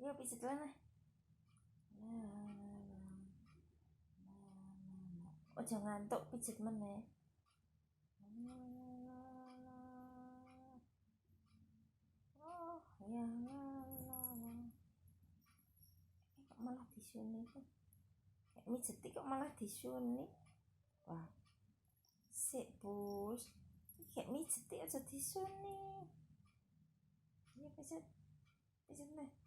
Iya pijet lah. Oh jangan ngantuk pijet meneh. Oh ya kok malah disuni tuh. Kayak mijeti kok malah disuni. Wah. Sik bos. Kayak mijeti aja disuni. Iya pijet. Pijet nih.